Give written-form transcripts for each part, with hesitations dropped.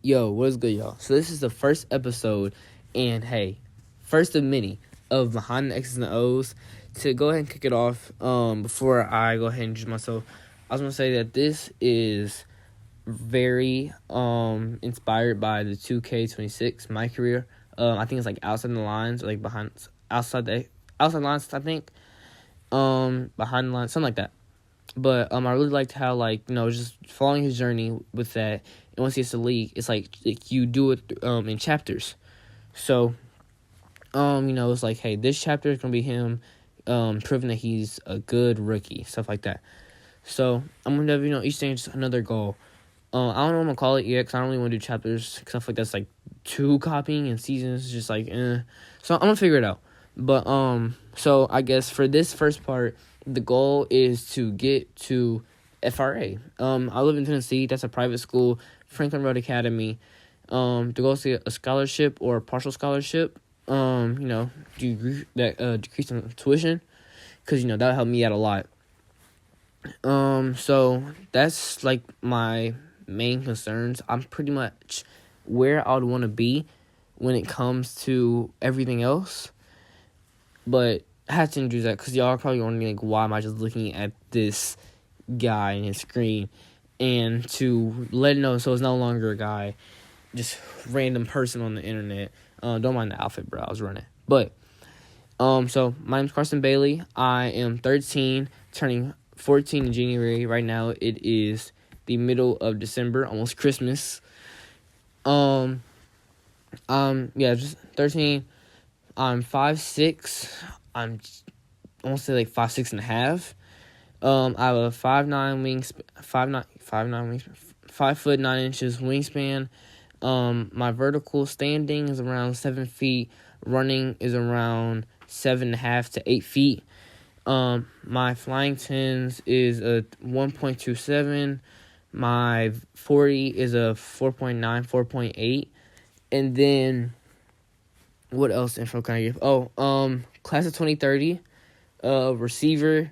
Yo, what's good, y'all? So this is the first episode, and hey, first of many of Behind the X's and O's. To go ahead and kick it off, before I go ahead and introduce myself, I was gonna say that this is very inspired by the 2K26, my career. I think it's like outside the lines, or like outside lines. I think behind the lines, something like that. But I really liked how, just following his journey with that. And once he gets to the league, it's like you do it in chapters. So, it's like, hey, this chapter is going to be him proving that he's a good rookie, stuff like that. So, I'm going to have, each stage another goal. I don't know what I'm going to call it yet, because I don't really want to do chapters. Stuff like that's like too copying, and seasons just like, So, I'm going to figure it out. But, so I guess for this first part, the goal is to get to FRA. I live in Tennessee. That's a private school, Franklin Road Academy. The goal is to get a scholarship or a partial scholarship. Decrease some tuition, because that'll help me out a lot. So that's like my main concerns. I'm pretty much where I would want to be when it comes to everything else, but I had to introduce that because y'all are probably wondering, why am I just looking at this guy and his screen, and to let it know so it's no longer a guy, just random person on the internet. Don't mind the outfit, bro. I was running. But, so my name's Carson Bailey. I am 13, turning 14 in January. Right now, it is the middle of December, almost Christmas. Just 13. I'm 5'6". I'm almost say 5'6.5". I have a 5 foot 9 inches wingspan. My vertical standing is around 7 feet. Running is around 7.5 to 8 feet. My flying tens is a 1.27. My 40 is a 4.9, 4.8. And then, what else info can I give? Class of 2030, receiver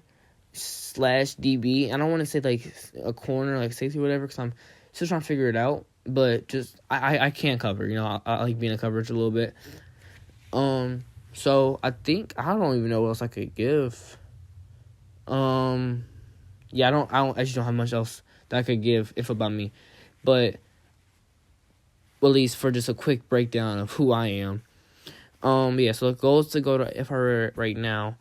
/ DB. I don't want to say a corner, safety or whatever, because I'm still trying to figure it out. But just I can't cover. I like being in coverage a little bit. So I think I don't even know what else I could give. I actually don't have much else that I could give if about me, but at least for just a quick breakdown of who I am. So the goal is to go to FRA right now,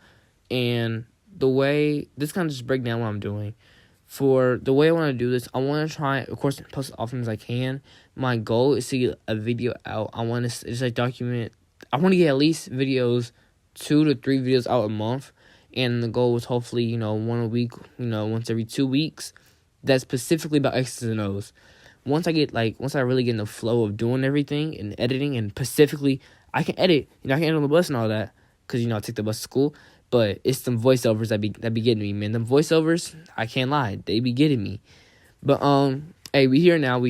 and the way, this kind of just break down what I'm doing. For the way I want to do this, I want to try, of course, post as often as I can. My goal is to get a video out. I want to just document, I want to get at least 2 to 3 videos out a month, and the goal was hopefully, one a week, once every 2 weeks, that's specifically about X's and O's. Once I really get in the flow of doing everything and editing, and specifically, I can edit, I can edit on the bus and all that, because, I take the bus to school, but it's some voiceovers that be getting me, man. Them voiceovers, I can't lie, they be getting me. But, hey, we here now.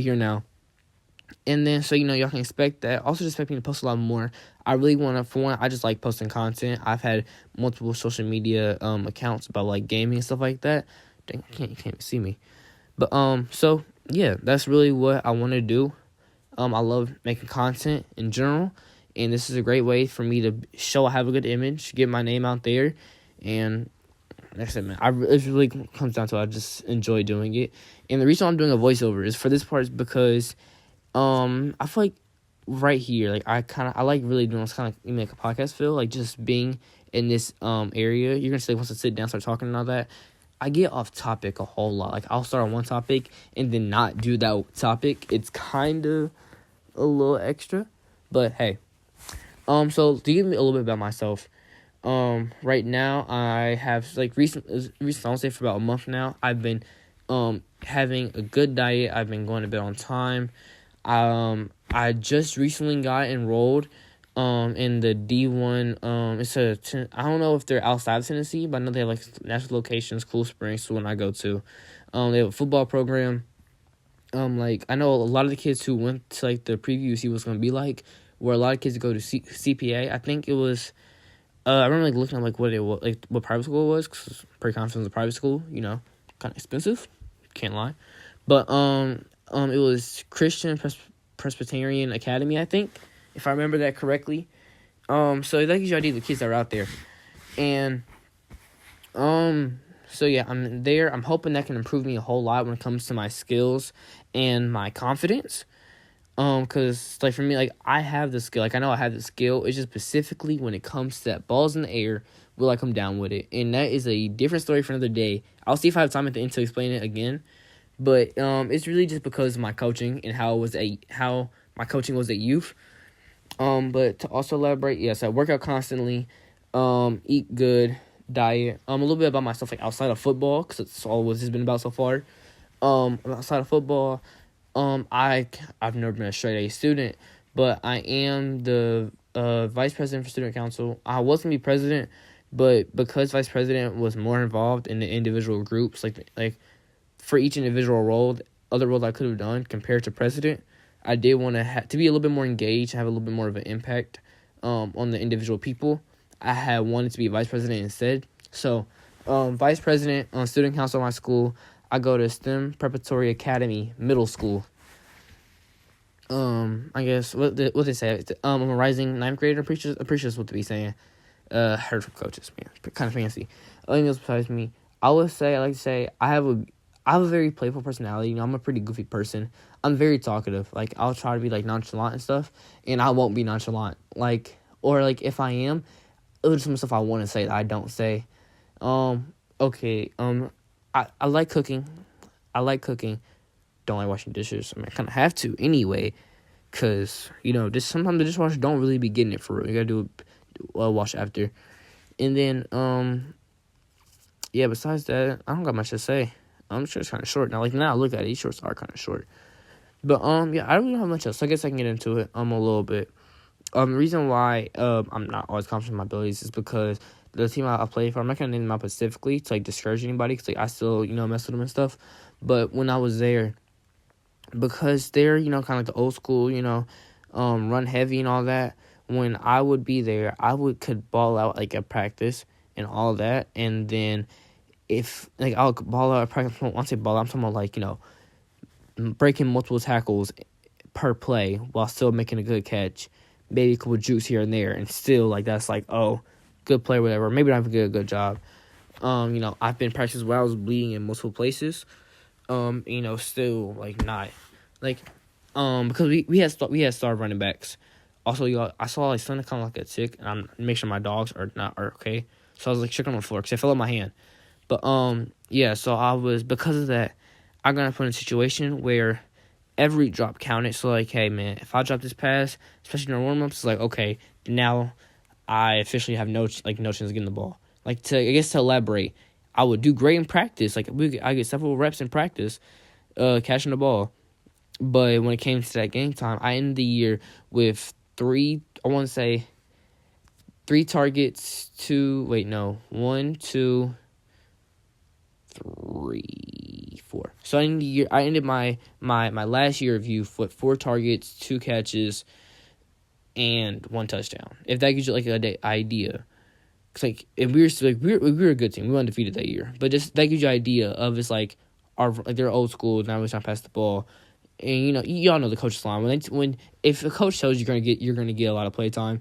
And then, so, y'all can expect that. Also, just expect me to post a lot more. I really want to, for one, I just like posting content. I've had multiple social media accounts about, gaming and stuff like that. Dang, you can't see me. But, so, yeah, that's really what I want to do. I love making content in general, and this is a great way for me to show I have a good image, get my name out there, and like I said, man, it really comes down to I just enjoy doing it. And the reason I'm doing a voiceover is for this part is because I feel like right here, I like really doing this kind of like a podcast feel, just being in this area. You're gonna say once I sit down, start talking and all that, I get off topic a whole lot. I'll start on one topic and then not do that topic. It's kind of a little extra, but hey. So to give me a little bit about myself, right now I have recently, I'll say for about a month now, I've been having a good diet. I've been going to bed on time. I just recently got enrolled in the D1. I don't know if they're outside of Tennessee, but I know they have national locations. Cool Springs, the one I go to. They have a football program. I know a lot of the kids who went to the preview see what's gonna be like, where a lot of kids go to CPA. I think it was. I remember looking at what it was, what private school it was, because I was pretty confident it was a private school. Kind of expensive, can't lie, but it was Christian Presbyterian Academy, I think, if I remember that correctly. So that gives you an idea of the kids that are out there. And, so yeah, I'm there. I'm hoping that can improve me a whole lot when it comes to my skills and my confidence. Cause like for me, like I have the skill. Like I know I have the skill. It's just specifically when it comes to that balls in the air, will I come down with it? And that is a different story for another day. I'll see if I have time at the end to explain it again. But it's really just because of my coaching and how my coaching was at youth. But to also elaborate, yes, I work out constantly, eat good, diet. A little bit about myself, like outside of football, because it's all what it's been about so far. Outside of football, I've never been a straight A student, but I am the vice president for student council. I was gonna be president, but because vice president was more involved in the individual groups, like for each individual role, other roles I could have done compared to president, I did want to be a little bit more engaged, have a little bit more of an impact on the individual people. I had wanted to be vice president instead. So, vice president on student council at my school. I go to STEM Preparatory Academy Middle School. I guess what they say. I'm a rising ninth grader. I'm pretty sure that's what to be saying. Heard from coaches, man. Kind of fancy. Anything else besides me? I like to say I have a very playful personality. You know, I'm a pretty goofy person. I'm very talkative. Like, I'll try to be, like, nonchalant and stuff, and I won't be nonchalant. Like, or, like, if I am, there's some stuff I want to say that I don't say. Okay, I like cooking. Don't like washing dishes. I mean, I kind of have to anyway, because, you know, sometimes the dishwasher don't really be getting it for real. You gotta do a wash after. And then, yeah, besides that, I don't got much to say. I'm sure it's kind of short. Now I look at it, these shorts are kind of short. But, yeah, I really don't have much else. So I guess I can get into it, a little bit. The reason why, I'm not always confident in my abilities is because the team I play for, I'm not going to name them out specifically to, like, discourage anybody, because, like, I still, you know, mess with them and stuff. But when I was there, because they're, you know, kind of like the old school, you know, run heavy and all that, when I would be there, could ball out, like, at practice and all that, and then if, like, I'll ball out at practice, once I say ball out, I'm talking about, like, you know, breaking multiple tackles per play while still making a good catch, maybe a couple jukes here and there, and still, like, that's, like, oh, good play, whatever, maybe not even a good job. You know, I've been practicing where I was bleeding in multiple places, you know, still, like, not, like, because we had star running backs. Also, y'all, I saw, like, something kind of like a tick, and I'm make sure my dogs are okay. So I was, like, checking on the floor, because I fell on my hand. But, yeah, so because of that, I got put in a situation where every drop counted. So, like, hey, man, if I drop this pass, especially during warm-ups, it's like, okay, now I officially have no chance of getting the ball. Like, to elaborate, I would do great in practice. Like, I get several reps in practice, catching the ball. But when it came to that game time, I ended the year with three targets, 1, 2, 3, 4. So I ended my last year of youth with 4 targets, 2 catches, and 1 touchdown. If that gives you like an idea, cause like if we were a good team, we were undefeated that year. But just that gives you an idea of it's like they're old school. Now we're trying to pass the ball, and you know y'all know the coach's line when if a coach tells you you're gonna get a lot of play time,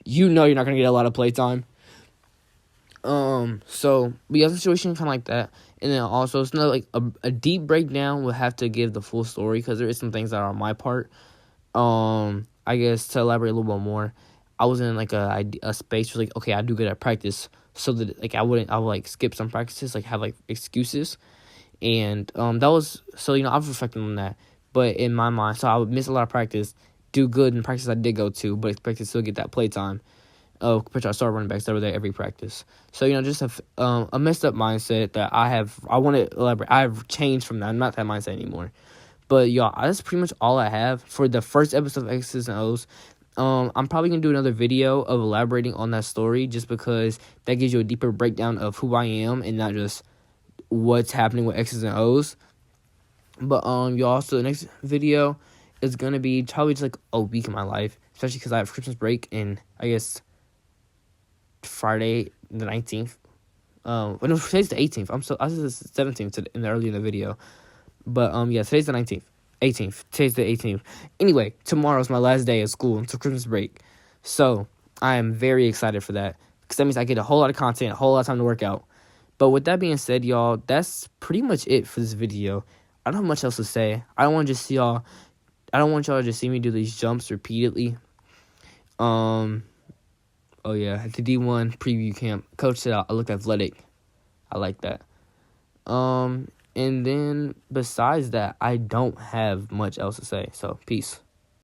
you know you're not gonna get a lot of play time. So we got a situation kind of like that. And then also, it's not like a deep breakdown. We'll have to give the full story because there is some things that are on my part. I guess to elaborate a little bit more, I was in like a space where like, okay, I do good at practice, so that like I would like skip some practices, like have like excuses, and that was so, you know, I was reflecting on that. But in my mind, so I would miss a lot of practice, do good in practice I did go to, but expect to still get that play time. Compared to our star running backs that were there every practice. So, you know, just a messed up mindset that I want to elaborate. I've changed from that. I'm not that mindset anymore. But, y'all, that's pretty much all I have for the first episode of X's and O's. I'm probably going to do another video of elaborating on that story just because that gives you a deeper breakdown of who I am and not just what's happening with X's and O's. But, y'all, so the next video is going to be probably just like a week of my life, especially because I have Christmas break and I guess Friday the 19th. Today's the 18th. I was the 17th in the early in the video, but yeah, today's the 19th. 18th. Today's the 18th. Anyway, tomorrow's my last day of school until Christmas break. So, I am very excited for that. Because that means I get a whole lot of content, a whole lot of time to work out. But with that being said, y'all, that's pretty much it for this video. I don't have much else to say. I don't want y'all to just see me do these jumps repeatedly. Oh yeah, at the D1 preview camp, coach said I looked athletic. I like that. And then besides that, I don't have much else to say. So, peace.